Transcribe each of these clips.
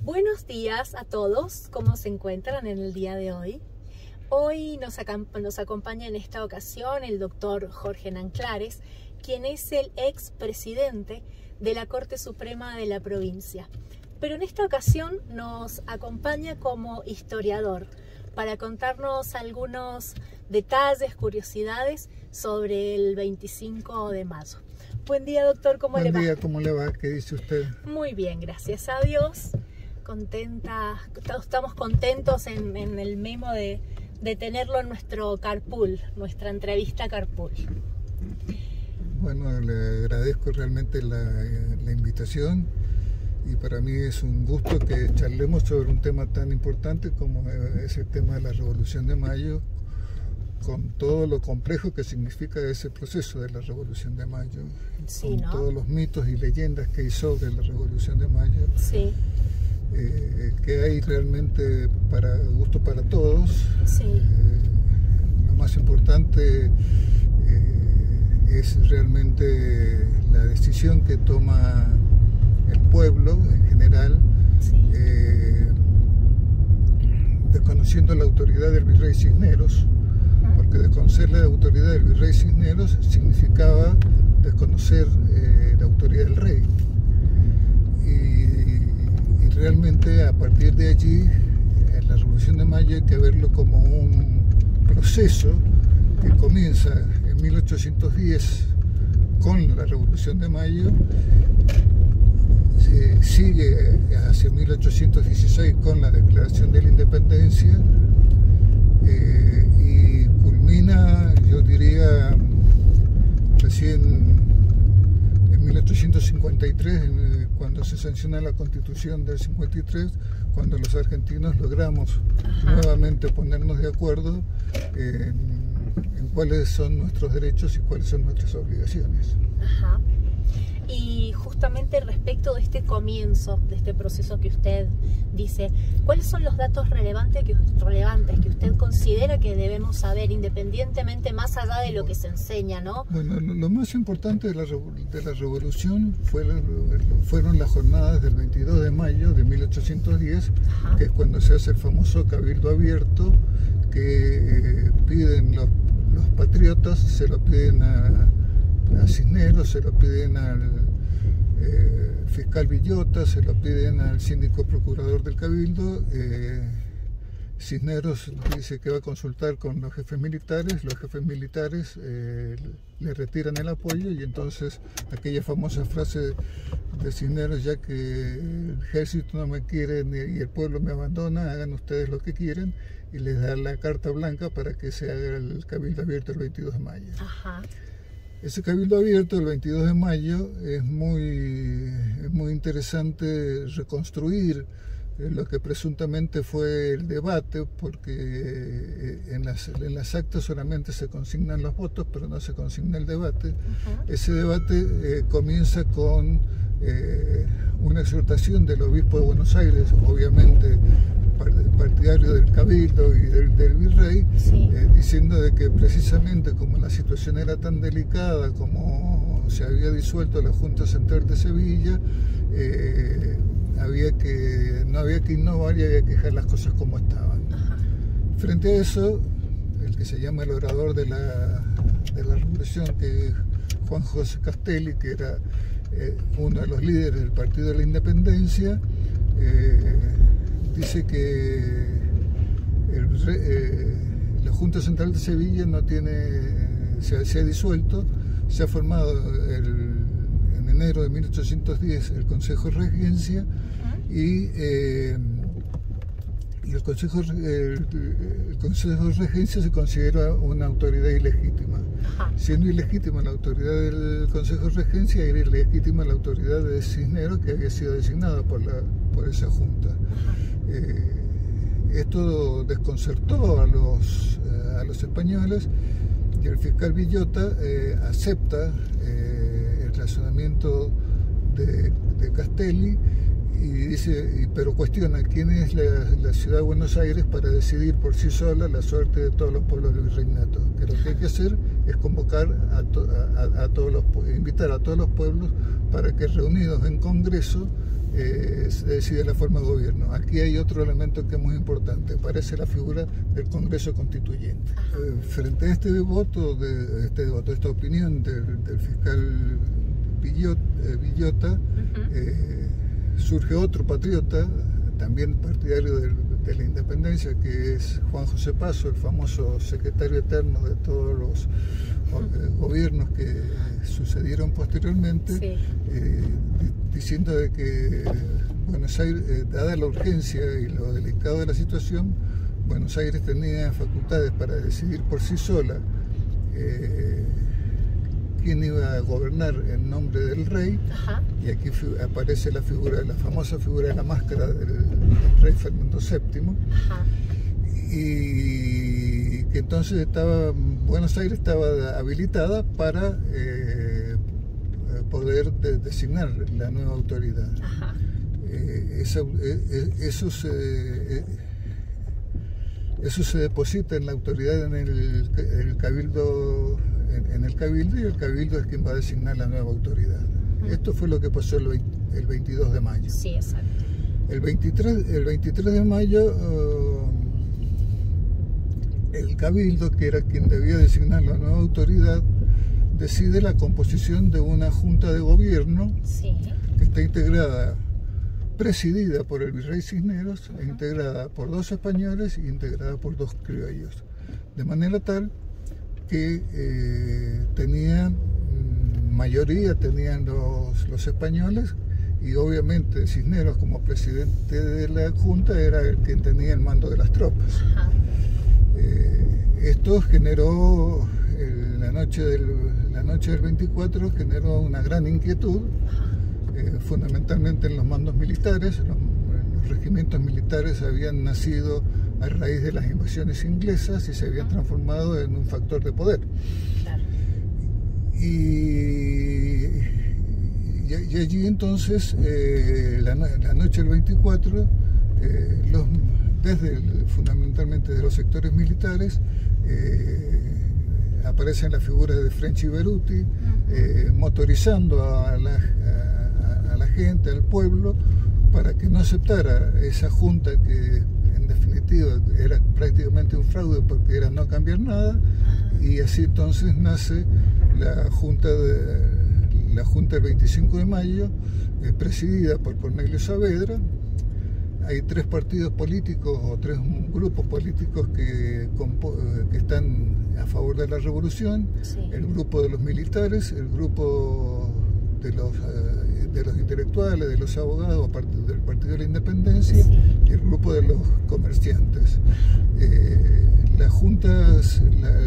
Buenos días a todos, ¿cómo se encuentran en el día de hoy? Hoy nos acompaña en esta ocasión el doctor Jorge Nanclares, quien es el expresidente de la Corte Suprema de la provincia. Pero en esta ocasión nos acompaña como historiador para contarnos algunos detalles, curiosidades sobre el 25 de mayo. Buen día, doctor, ¿cómo le va? Buen día, ¿cómo le va? ¿Qué dice usted? Muy bien, gracias a Dios. Estamos contentos en el memo de tenerlo en nuestro carpool, nuestra entrevista carpool. Bueno, le agradezco realmente la invitación y para mí es un gusto que charlemos sobre un tema tan importante como es el tema de la Revolución de Mayo, con todo lo complejo que significa ese proceso de la Revolución de Mayo, Sí, con ¿no? todos los mitos y leyendas que hay sobre la Revolución de Mayo. Sí. Que hay realmente para gusto para todos. Sí. Lo más importante es realmente la decisión que toma el pueblo en general, Sí. desconociendo la autoridad del virrey Cisneros, porque desconocer la autoridad del virrey Cisneros significaba desconocer la autoridad del rey. Y realmente a partir de allí, la Revolución de Mayo hay que verlo como un proceso que comienza en 1810 con la Revolución de Mayo, se sigue hacia 1816 con la Declaración de la Independencia y culmina, yo diría, recién en 1853, cuando se sanciona la Constitución del 53, cuando los argentinos logramos nuevamente ponernos de acuerdo en cuáles son nuestros derechos y cuáles son nuestras obligaciones. Ajá. Y justamente respecto de este comienzo, de este proceso que usted dice, ¿cuáles son los datos relevantes que usted considera que debemos saber, independientemente, más allá de lo que se enseña, ¿no? Bueno, lo más importante de la revolución fueron las jornadas del 22 de mayo de 1810, Ajá. que es cuando se hace el famoso Cabildo Abierto, que piden los patriotas, se lo piden a Cisneros, se lo piden al fiscal Villota, se lo piden al síndico procurador del Cabildo. Cisneros dice que va a consultar con los jefes militares le retiran el apoyo y entonces aquella famosa frase de Cisneros, ya que el ejército no me quiere y el pueblo me abandona, hagan ustedes lo que quieren, y les da la carta blanca para que se haga el Cabildo Abierto el 22 de mayo. Ajá. Ese Cabildo Abierto el 22 de mayo es muy interesante reconstruir lo que presuntamente fue el debate, porque en las actas solamente se consignan los votos, pero no se consigna el debate. Ese debate comienza con una exhortación del obispo de Buenos Aires, obviamente partidario del Cabildo y del virrey, Sí. diciendo de que precisamente como la situación era tan delicada, como se había disuelto la Junta Central de Sevilla, no había que innovar y había que dejar las cosas como estaban. Ajá. Frente a eso, el que se llama el orador de la revolución, que es Juan José Castelli, que era uno de los líderes del Partido de la Independencia, dice que la Junta Central de Sevilla se ha disuelto, se ha formado en enero de 1810 el Consejo de Regencia y el Consejo de Regencia se considera una autoridad ilegítima. Ajá. Siendo ilegítima la autoridad del Consejo de Regencia, era ilegítima la autoridad de Cisneros, que había sido designada por esa junta. Esto desconcertó a los españoles y el fiscal Villota acepta el razonamiento de Castelli y dice, pero cuestiona quién es la ciudad de Buenos Aires para decidir por sí sola la suerte de todos los pueblos del virreinato. Que lo que hay que hacer es convocar invitar a todos los pueblos para que reunidos en Congreso decide la forma de gobierno. Aquí hay otro elemento que es muy importante, aparece la figura del Congreso Constituyente. Frente a esta opinión del fiscal Villota, surge otro patriota, también partidario de la independencia, que es Juan José Paso, el famoso secretario eterno de todos los gobiernos que sucedieron posteriormente, sí. Diciendo de que Buenos Aires, dada la urgencia y lo delicado de la situación, Buenos Aires tenía facultades para decidir por sí sola quién iba a gobernar en nombre del rey. Ajá. Y aquí aparece la famosa figura de la máscara del rey Fernando VII. Ajá. Y que entonces Buenos Aires estaba habilitada para poder designar la nueva autoridad. Ajá. Eso se deposita en la autoridad en el cabildo, y el cabildo es quien va a designar la nueva autoridad. Esto fue lo que pasó el 22 de mayo. Sí, exacto. El 23 de mayo el cabildo, que era quien debía designar la nueva autoridad, decide la composición de una junta de gobierno, sí, que está presidida por el virrey Cisneros, integrada por 2 españoles y integrada por 2 criollos, de manera tal que mayoría tenían los españoles, y obviamente Cisneros, como presidente de la junta, era el quien tenía el mando de las tropas. Ajá. Esto generó, la noche del 24, generó una gran inquietud, fundamentalmente en los mandos militares. Los regimientos militares habían nacido a raíz de las invasiones inglesas y se habían transformado en un factor de poder. Claro. Y allí entonces, la noche del 24, fundamentalmente de los sectores militares, aparecen la figura de French y Beruti, motorizando a la gente, al pueblo, para que no aceptara esa junta que en definitiva era prácticamente un fraude porque era no cambiar nada. Y así entonces nace la junta del 25 de mayo, presidida por Cornelio Saavedra. Hay 3 partidos políticos o 3 grupos políticos que están a favor de la revolución. Sí. El grupo de los militares, el grupo de los intelectuales, de los abogados, del Partido de la Independencia, sí, y el grupo de los comerciantes.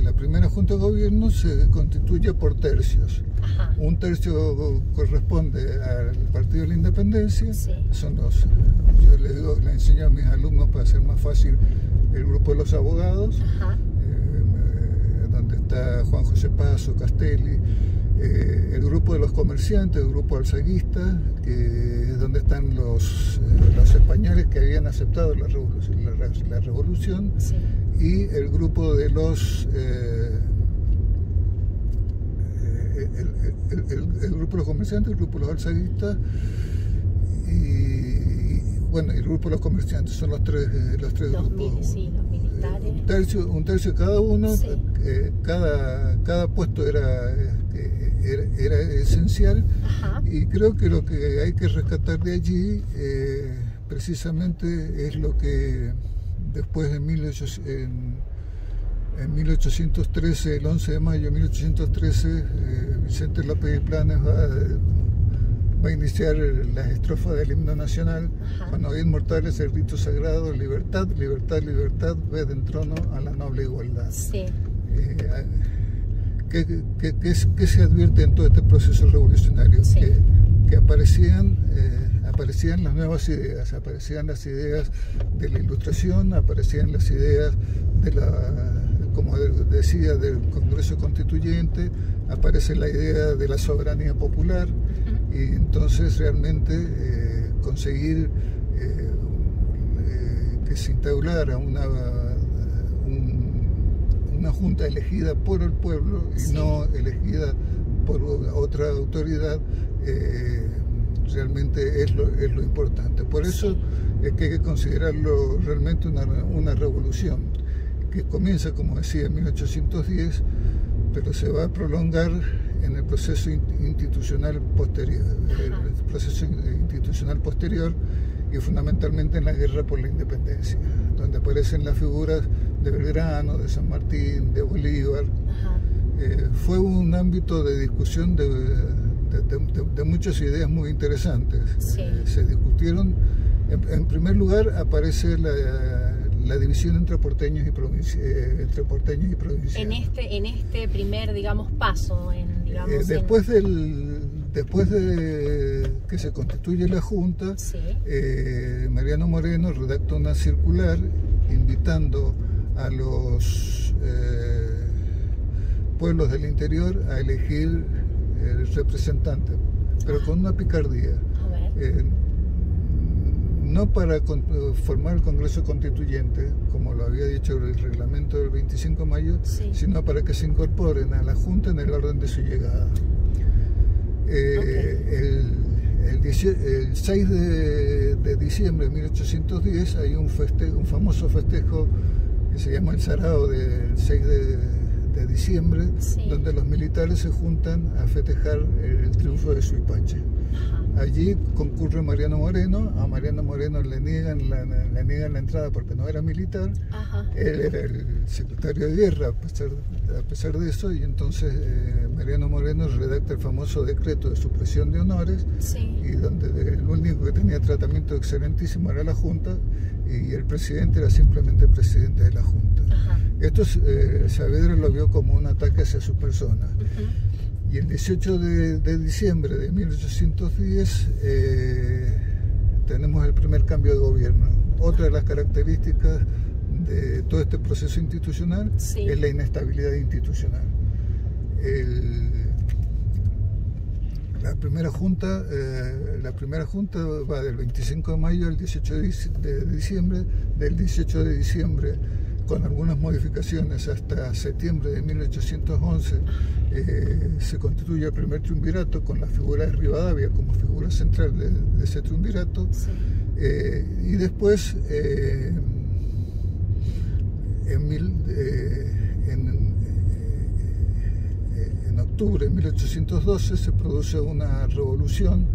La primera junta de gobierno se constituye por tercios. Ajá. Un tercio corresponde al Partido de la Independencia, sí, yo le enseño a mis alumnos, para hacer más fácil, el grupo de los abogados, donde está Juan José Paso, Castelli, el grupo de los comerciantes, el grupo alzaguista, que es donde están los españoles que habían aceptado la revolución, sí, y el grupo de los el grupo de los comerciantes, el grupo de los alzaguistas y el grupo de los comerciantes. Son los tres grupos. Sí, los militares. Un tercio cada uno. Sí. Cada puesto era esencial. Ajá. Y creo que lo que hay que rescatar de allí precisamente es lo que después de 1813, el 11 de mayo de 1813, Vicente López y Planes va a iniciar las estrofas del himno nacional. Ajá. Cuando hay inmortales el grito sagrado: libertad, libertad, libertad, ved en trono a la noble igualdad. Sí. ¿Qué se advierte en todo este proceso revolucionario? Sí. Que aparecían las nuevas ideas, aparecían las ideas de la Ilustración, aparecían las ideas como decía, del Congreso Constituyente, aparece la idea de la soberanía popular. Y entonces realmente conseguir que se instaurara una junta elegida por el pueblo y sí, no elegida por otra autoridad, realmente es lo importante. Por eso es que hay que considerarlo realmente una revolución que comienza, como decía, en 1810, pero se va a prolongar en el proceso institucional posterior, y fundamentalmente en la guerra por la independencia, donde aparecen las figuras de Belgrano, de San Martín, de Bolívar. Fue un ámbito de discusión de muchas ideas muy interesantes. Se discutieron, en primer lugar aparece la división entre porteños y provincianos. En este primer, digamos, paso. Después de que se constituye la Junta, Mariano Moreno redacta una circular invitando a los pueblos del interior a elegir representantes, pero con una picardía. No para formar el Congreso Constituyente, como lo había dicho el reglamento del 25 de mayo, sino para que se incorporen a la Junta en el orden de su llegada. El 6 de diciembre de 1810 hay un famoso festejo que se llama el Sarao del 6 de diciembre, donde los militares se juntan a festejar el triunfo de Suipacha. Allí concurre Mariano Moreno. A Mariano Moreno le niegan la entrada porque no era militar. Él era el secretario de guerra a pesar de eso, y entonces Mariano Moreno redacta el famoso decreto de supresión de honores, y donde el único que tenía tratamiento excelentísimo era la Junta, y el presidente era simplemente presidente de la Junta. Esto Saavedra lo vio como un ataque hacia su persona. Y el 18 de diciembre de 1810 tenemos el primer cambio de gobierno. Otra de las características de todo este proceso institucional es la inestabilidad institucional. La primera junta va del 25 de mayo al 18 de diciembre, del 18 de diciembre con algunas modificaciones hasta septiembre de 1811 se constituye el primer triunvirato con la figura de Rivadavia como figura central de ese triunvirato. Y después en octubre de 1812 se produce una revolución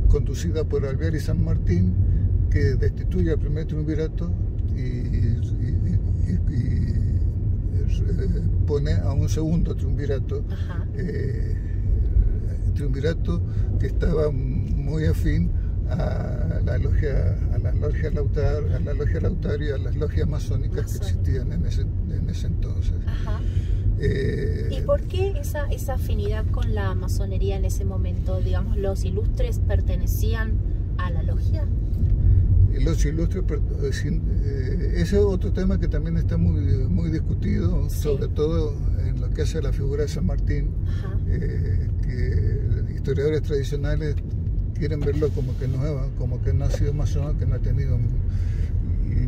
conducida por Alvear y San Martín que destituye al primer triunvirato y pone a un segundo triunvirato, triunvirato que estaba muy afín a la logia Lautario y a las logias masónicas que existían en ese entonces. ¿Y por qué esa afinidad con la masonería en ese momento? Digamos, ¿los ilustres pertenecían a la logia? Los ilustres, ese es otro tema que también está muy discutido, sobre todo en lo que hace a la figura de San Martín, que historiadores tradicionales quieren verlo como que no ha sido masón, que no ha tenido.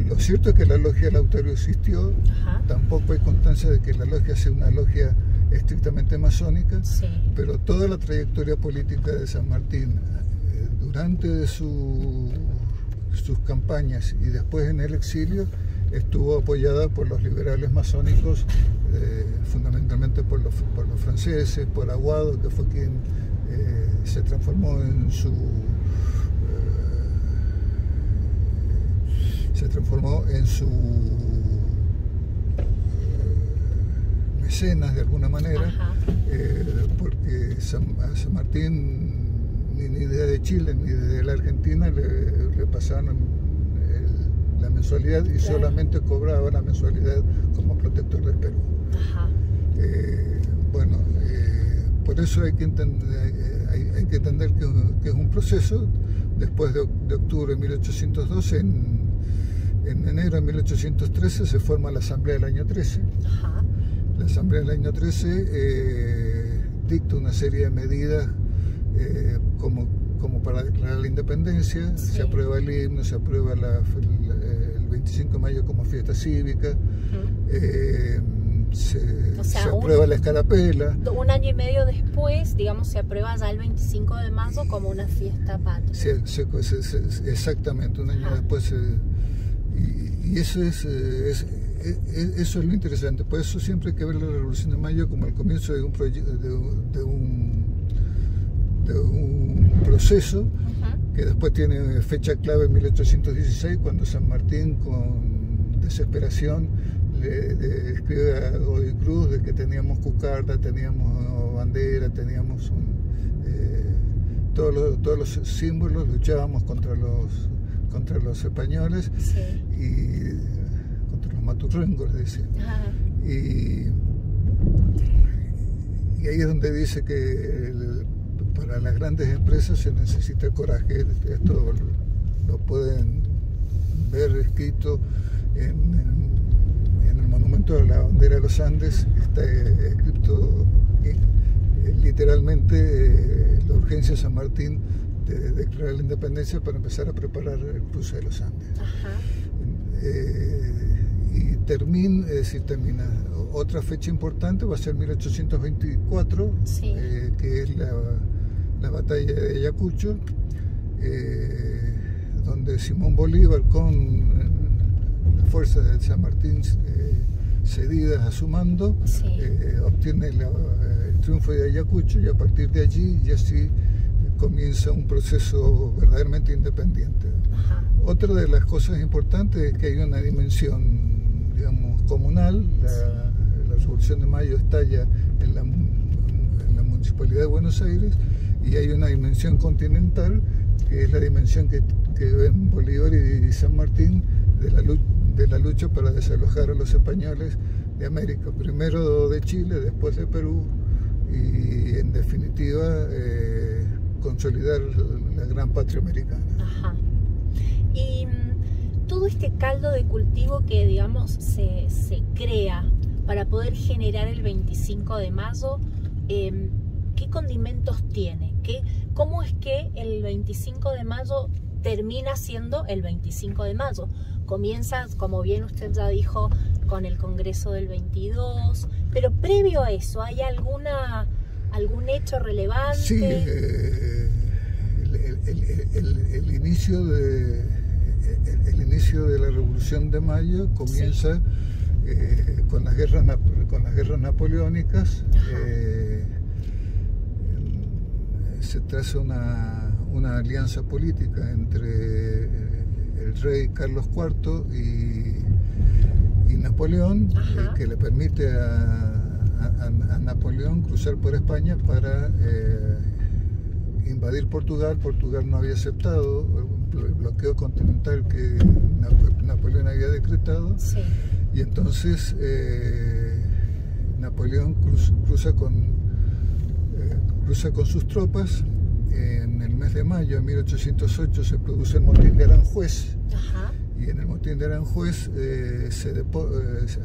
Lo cierto es que la logia Lautario existió. Tampoco hay constancia de que la logia sea una logia estrictamente masónica, pero toda la trayectoria política de San Martín durante sus campañas y después en el exilio estuvo apoyada por los liberales masónicos, fundamentalmente por los franceses, por Aguado, que fue quien se transformó en su mecenas de alguna manera, porque a San Martín ni desde Chile ni desde la Argentina le pasaban la mensualidad y solamente cobraba la mensualidad como protector del Perú. Por eso hay que entender que es un proceso. Después de octubre de 1812, en enero de 1813 se forma la Asamblea del año 13. La Asamblea del año 13 dicta una serie de medidas como para declarar la independencia. Se aprueba el himno, se aprueba el 25 de mayo como fiesta cívica, se aprueba la escarapela. Un año y medio después, digamos, se aprueba ya el 25 de mayo como una fiesta patria. Exactamente, un año después. Y eso eso es lo interesante. Por eso siempre hay que ver la Revolución de Mayo como el comienzo de un proceso que después tiene fecha clave en 1816, cuando San Martín, con desesperación, le escribe a Godoy Cruz de que teníamos cucarda, teníamos bandera, teníamos todos los símbolos, luchábamos contra los españoles y contra los maturrengos, dice. Y ahí es donde dice que para las grandes empresas se necesita coraje. Esto lo pueden ver escrito en el monumento de la bandera de los Andes. Está escrito literalmente la urgencia de San Martín de declarar la independencia para empezar a preparar el cruce de los Andes. Y termina. Otra fecha importante va a ser 1824, que es la batalla de Ayacucho, donde Simón Bolívar, con las fuerzas de San Martín cedidas a su mando, obtiene el triunfo de Ayacucho, y a partir de allí ya sí comienza un proceso verdaderamente independiente. Otra de las cosas importantes es que hay una dimensión, digamos, comunal. La Revolución de Mayo estalla en la Municipalidad de Buenos Aires, y hay una dimensión continental, que es la dimensión que ven Bolívar y San Martín de la lucha para desalojar a los españoles de América, primero de Chile, después de Perú, y en definitiva consolidar la gran patria americana. Y todo este caldo de cultivo que, digamos, se crea para poder generar el 25 de mayo, ¿qué condimentos tiene? ¿Cómo es que el 25 de mayo termina siendo el 25 de mayo? Comienza, como bien usted ya dijo, con el Congreso del 22, pero previo a eso, ¿hay algún hecho relevante? Sí, el inicio de la Revolución de Mayo comienza con las guerras napoleónicas. Se traza una alianza política entre el rey Carlos IV y Napoleón, que le permite a Napoleón cruzar por España para invadir Portugal. Portugal no había aceptado el bloqueo continental que Napoleón había decretado, y entonces Napoleón cruza con sus tropas. En el mes de mayo de 1808 se produce el motín de Aranjuez, y en el motín de Aranjuez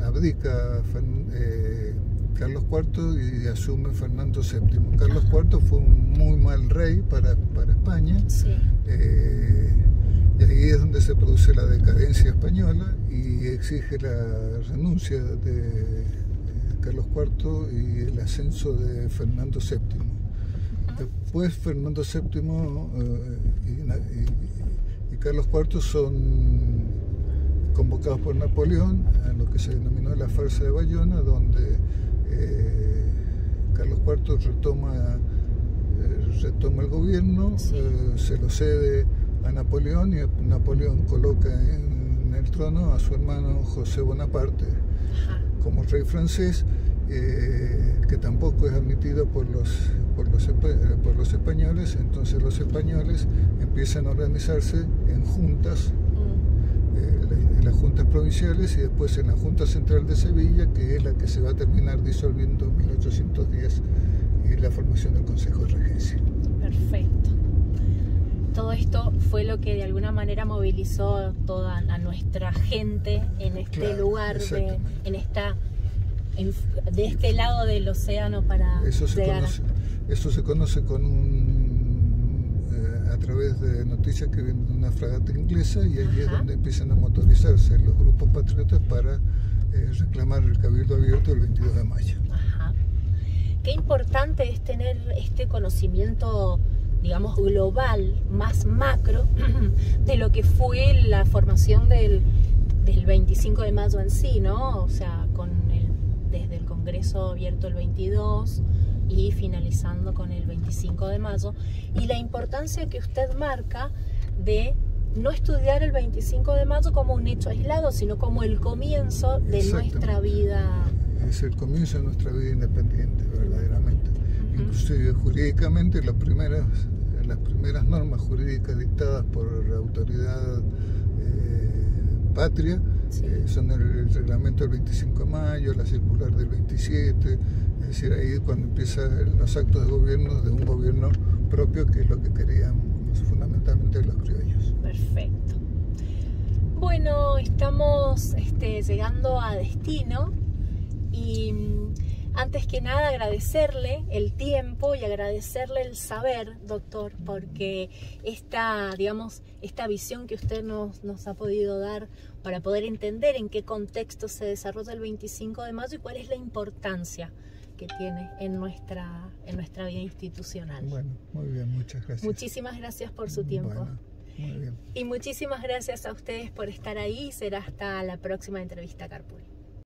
abdica Carlos IV y asume Fernando VII. Carlos IV fue un muy mal rey para España, y ahí es donde se produce la decadencia española y exige la renuncia de Carlos IV y el ascenso de Fernando VII. Después Fernando VII y Carlos IV son convocados por Napoleón a lo que se denominó la farsa de Bayona, donde Carlos IV retoma el gobierno, se lo cede a Napoleón, y Napoleón coloca en el trono a su hermano José Bonaparte como rey francés, que tampoco es admitido por los españoles. Entonces los españoles empiezan a organizarse en juntas, en las juntas provinciales, y después en la Junta Central de Sevilla, que es la que se va a terminar disolviendo en 1810, y la formación del Consejo de Regencia. Perfecto. Todo esto fue lo que de alguna manera movilizó toda a nuestra gente en este lugar, de este lado del océano para llegar. Eso se conoce a través de noticias que vienen de una fragata inglesa, y allí es donde empiezan a motorizarse los grupos patriotas para reclamar el Cabildo Abierto el 22 de mayo. Ajá. Qué importante es tener este conocimiento, digamos, global, más macro, de lo que fue la formación del 25 de mayo en sí, ¿no? O sea, desde el Congreso Abierto el 22 y finalizando con el 25 de mayo, y la importancia que usted marca de no estudiar el 25 de mayo como un hecho aislado, sino como el comienzo de nuestra vida. Es el comienzo de nuestra vida independiente, verdaderamente. Inclusive jurídicamente las primeras normas jurídicas dictadas por la autoridad patria son el reglamento del 25 de mayo, la circular del 27, es decir, ahí cuando empiezan los actos de gobierno de un gobierno propio, que es lo que querían fundamentalmente los criollos. Perfecto. Bueno, estamos llegando a destino y antes que nada agradecerle el tiempo y agradecerle el saber, doctor, porque esta visión que usted nos ha podido dar para poder entender en qué contexto se desarrolla el 25 de mayo y cuál es la importancia que tiene en nuestra vida institucional. Bueno, muy bien, muchas gracias. Muchísimas gracias por su tiempo. Bueno, muy bien. Y muchísimas gracias a ustedes por estar ahí. Será hasta la próxima entrevista Carpool.